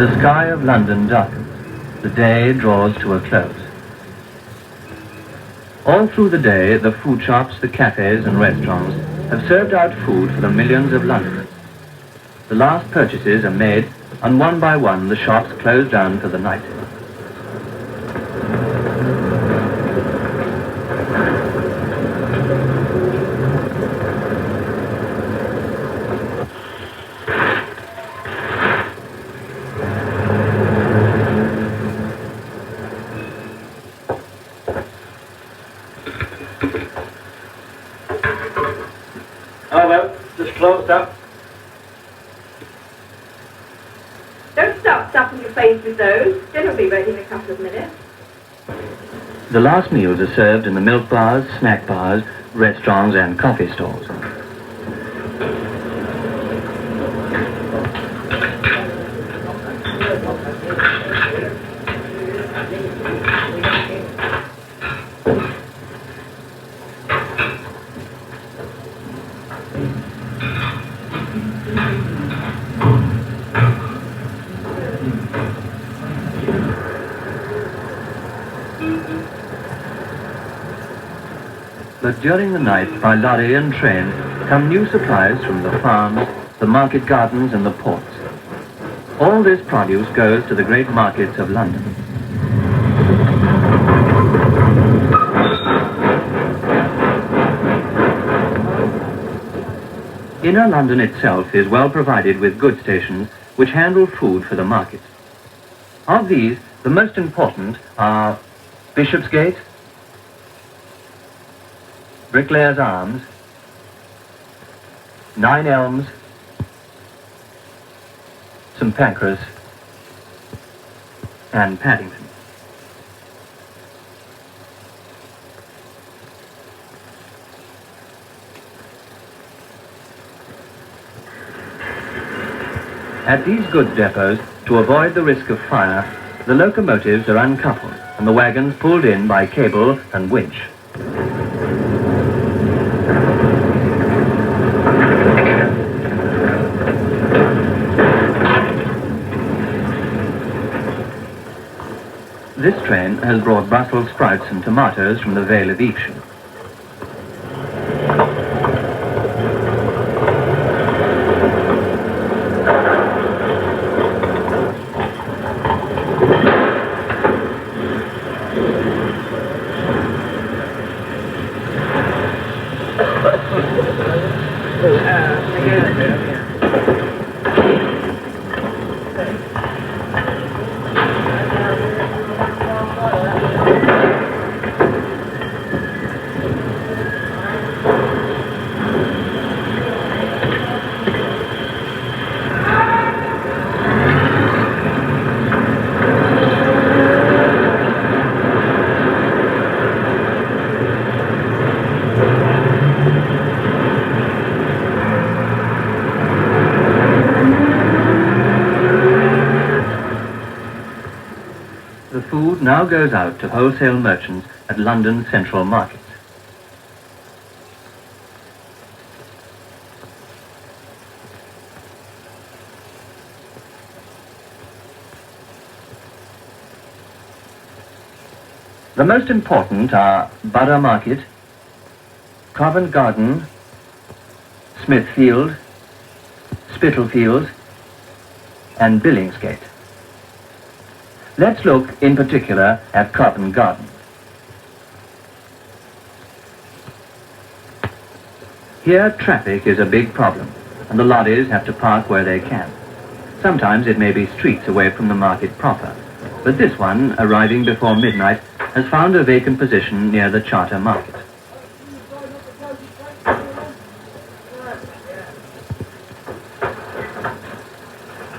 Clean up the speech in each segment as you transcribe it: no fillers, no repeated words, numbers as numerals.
The sky of London darkens. The day draws to a close. All through the day, the food shops, the cafes and restaurants have served out food for the millions of Londoners. The last purchases are made, and one by one the shops close down for the night. Oh well, just closed up. Don't stop stuffing your face with those. Dinner will be ready in a couple of minutes. The last meals are served in the milk bars, snack bars, restaurants and coffee stalls. But during the night, by lorry and train, come new supplies from the farms, the market gardens and the ports. All this produce goes to the great markets of London. Inner London itself is well provided with goods stations which handle food for the market. Of these, the most important are Bishopsgate, Bricklayers Arms, Nine Elms, St Pancras and Paddington. At these goods depots, to avoid the risk of fire, the locomotives are uncoupled and the wagons pulled in by cable and winch. This train has brought Brussels sprouts and tomatoes from the Vale of Evesham. The food now goes out to wholesale merchants at London Central Markets. The most important are Borough Market, Covent Garden, Smithfield, Spitalfields and Billingsgate. Let's look in particular at Covent Garden. Here traffic is a big problem and the lorries have to park where they can. Sometimes it may be streets away from the market proper, but this one, arriving before midnight, has found a vacant position near the Charter Market.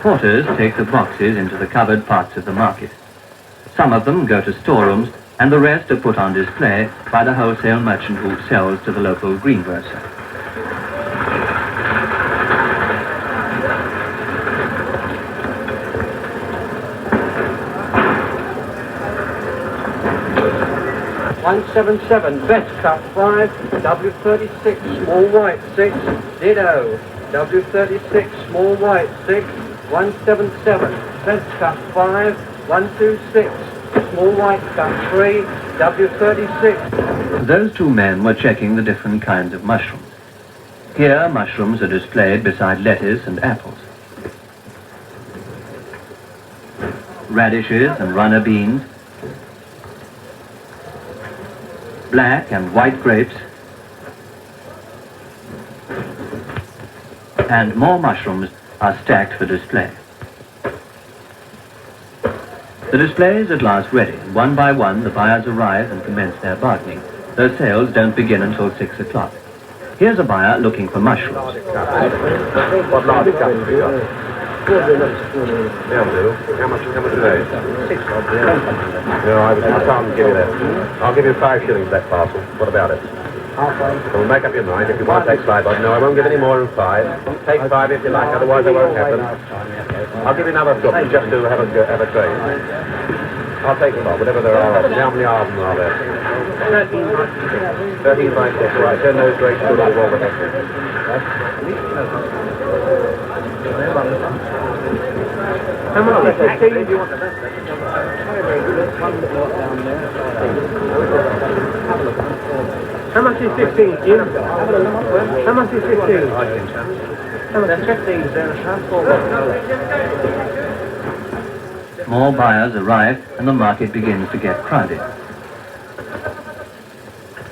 Porters take the boxes into the covered parts of the market. Some of them go to storerooms and the rest are put on display by the wholesale merchant who sells to the local greengrocer. (177) Best Cut 5, W36 Small White 6, ditto. W36 Small White 6, 177. Red stuff 5, 126. Small white stuff 3, W36. Those two men were checking the different kinds of mushrooms. Here, mushrooms are displayed beside lettuce and apples. Radishes and runner beans, black and white grapes, and more mushrooms are stacked for display. The display is at last ready. One by one, the buyers arrive and commence their bargaining, though sales don't begin until 6 o'clock. Here's a buyer looking for mushrooms. What large cups have you got? Yeah, do. How much are they? 6. No, I can't give you that. I'll give you 5 shillings that parcel. What about it? Well, make up your mind. If you want to take 5, no, I won't give any more than 5. Take 5 if you like, otherwise I won't have them. I'll give you another drop just to have a trade. I'll take them all, whatever there are. How many of them are there? 13 by 6. All right, send those rates to the wall. How much is 15? Do you want How much is 15, Jim? How much is 15? How much is 15? More buyers arrive and the market begins to get crowded.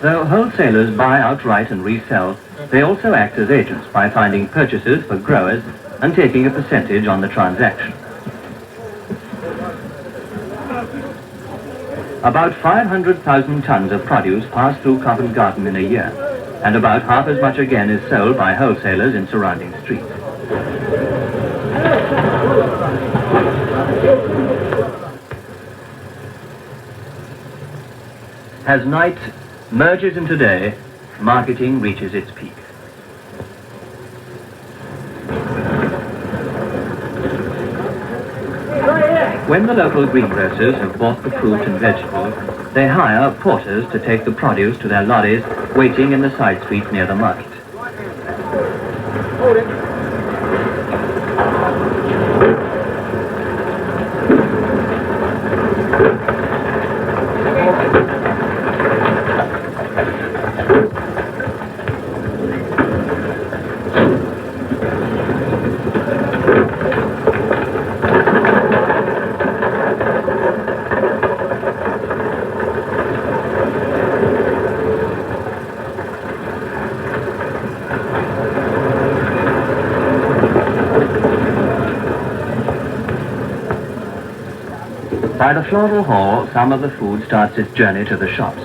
Though wholesalers buy outright and resell, they also act as agents by finding purchasers for growers and taking a percentage on the transaction. About 500,000 tons of produce pass through Covent Garden in a year, and about half as much again is sold by wholesalers in surrounding streets. As night merges into day, marketing reaches its peak. When the local greengrocers have bought the fruit and vegetables, they hire porters to take the produce to their lorries waiting in the side street near the market. By the floral hall, some of the food starts its journey to the shops.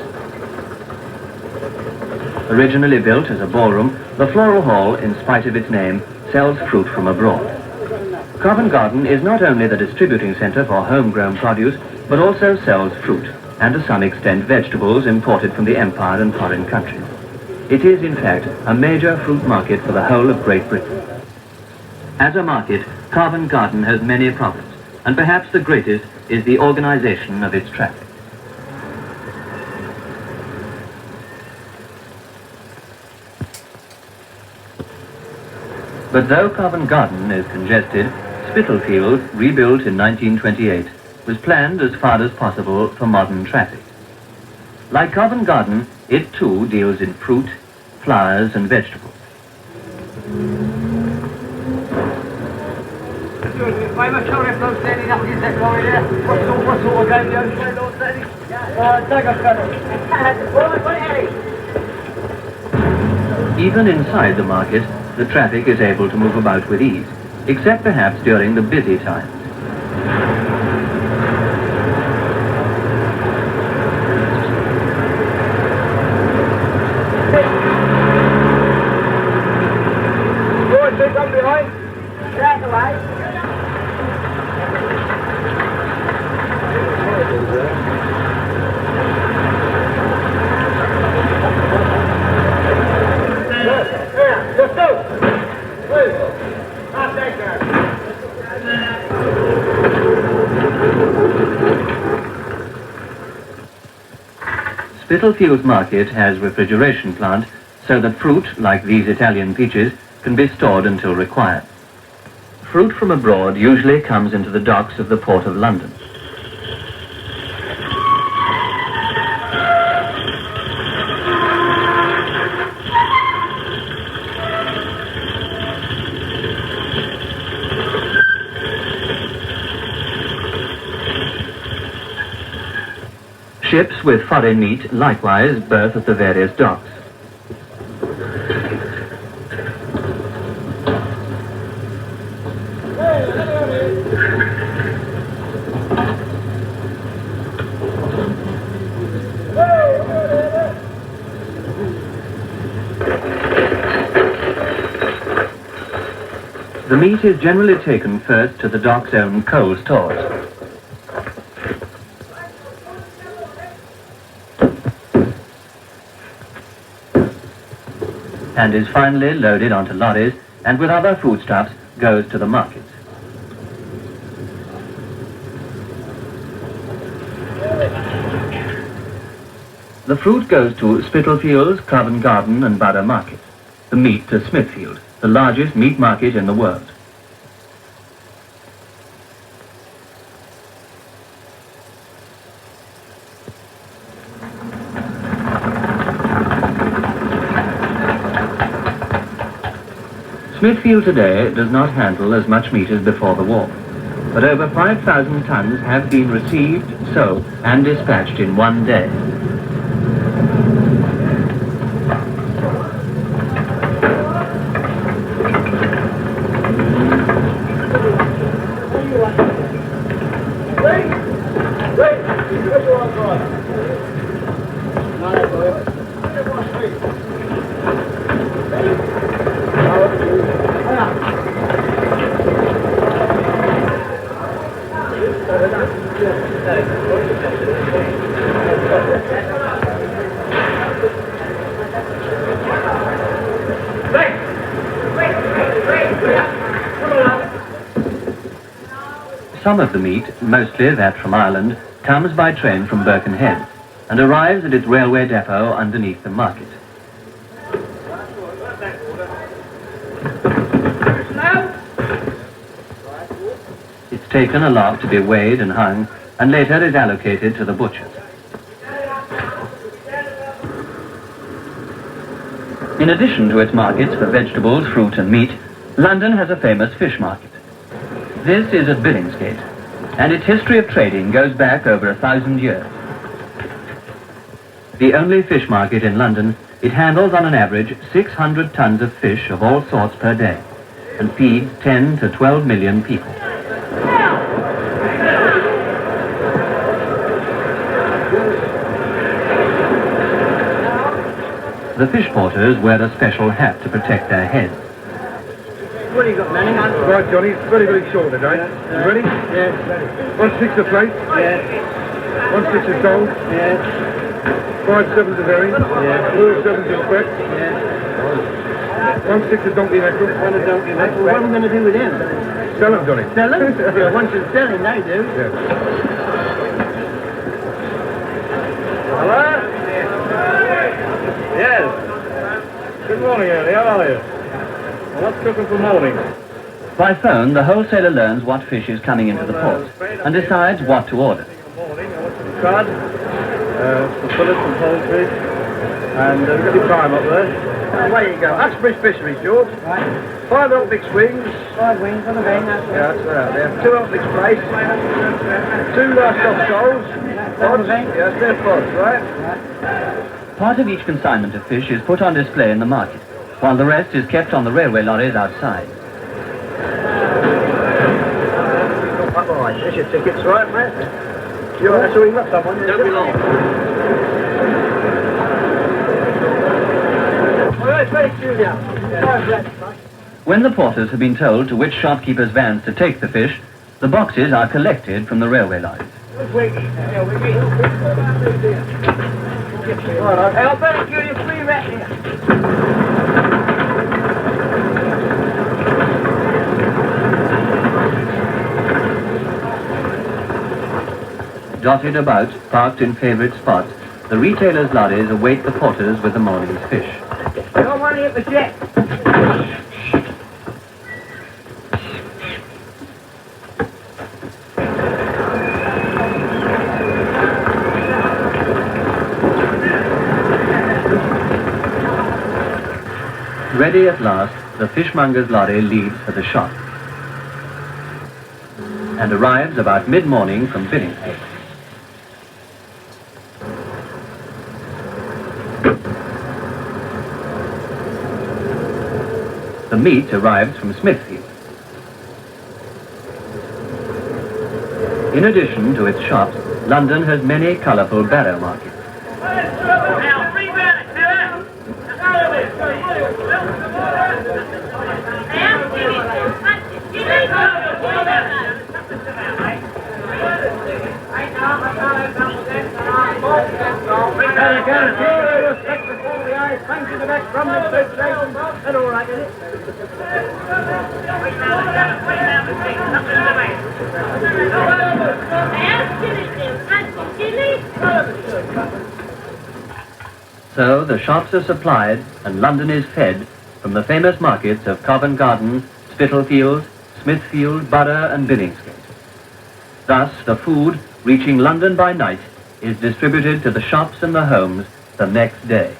Originally built as a ballroom, the floral hall, in spite of its name, sells fruit from abroad. Covent Garden is not only the distributing centre for homegrown produce, but also sells fruit, and to some extent vegetables imported from the Empire and foreign countries. It is, in fact, a major fruit market for the whole of Great Britain. As a market, Covent Garden has many problems, and perhaps the greatest is the organization of its traffic. But though Covent Garden is congested, Spitalfields, rebuilt in 1928, was planned as far as possible for modern traffic. Like Covent Garden, it too deals in fruit, flowers and vegetables. I'm sorry if those standing up against that lorry there. What sort of game do you play, Lord Danny? Take a fellow. Even inside the market, the traffic is able to move about with ease, except perhaps during the busy times. Boys, take up behind. Right away. Spitalfields Market has refrigeration plant so that fruit, like these Italian peaches, can be stored until required. Fruit from abroad usually comes into the docks of the Port of London. Ships with foreign meat likewise berth at the various docks. The meat is generally taken first to the dock's own coal stores. And is finally loaded onto lorries and with other foodstuffs goes to the markets. The fruit goes to Spitalfields, Covent Garden and Borough Market. The meat to Smithfield, the largest meat market in the world. Smithfield today does not handle as much meat as before the war, but over 5,000 tons have been received, sold and dispatched in one day. Some of the meat, mostly that from Ireland, comes by train from Birkenhead and arrives at its railway depot underneath the market. It's taken aloft to be weighed and hung, and later is allocated to the butchers. In addition to its markets for vegetables, fruit and meat, London has a famous fish market. This is at Billingsgate, and its history of trading goes back over 1,000 years. The only fish market in London, it handles on an average 600 tons of fish of all sorts per day, and feeds 10 to 12 million people. The fish porters wear a special hat to protect their heads. What have you got, Manning? Right, Johnny, it's very, very short today. You ready? Yeah. 1/6 a plate. Yeah. 1/6 a sole. Yeah. 5/7 a herring. Yeah. 4/7 a speck. Yeah. 1/6 a donkey neckerel. One a donkey neckerel. What are we going to do with him? Sell them, Johnny. Sell them? Yeah, once you sell him, they do. Yeah. Hello? Yes. Good morning, Early. How are you? What's cooking for morning? By phone, the wholesaler learns what fish is coming into the port and decides what to order. Morning. I want some cod, some fillets and poultry, and we've got your prime up there. Away you go. Uxbridge Fisheries, George. Right. 5 Elk Mixed wings. 5 wings on the vein, that's Yeah, that's right out there. 2 Elk Mixed plates. 2 soft soles. Pods. Yes, they're pods, right? Part of each consignment of fish is put on display in the market, while the rest is kept on the railway lorries outside. All right, there's your tickets, right, mate? You're right, so we've got someone. Don't be long. All right, thank you now. When the porters have been told to which shopkeepers' vans to take the fish, the boxes are collected from the railway lorries. I'll better give you 3 rats here. Dotted about, parked in favourite spots, the retailers' lorries await the porters with the morning's fish. Don't want to hit the jet. ready at last, the fishmonger's lorry leaves for the shop and arrives about mid-morning from Billingsgate. The meat arrives from Smithfield. In addition to its shops, London has many colourful barrow markets. So the shops are supplied and London is fed from the famous markets of Covent Garden, Spitalfields, Smithfield, Borough and Billingsgate. Thus the food reaching London by night is distributed to the shops and the homes the next day.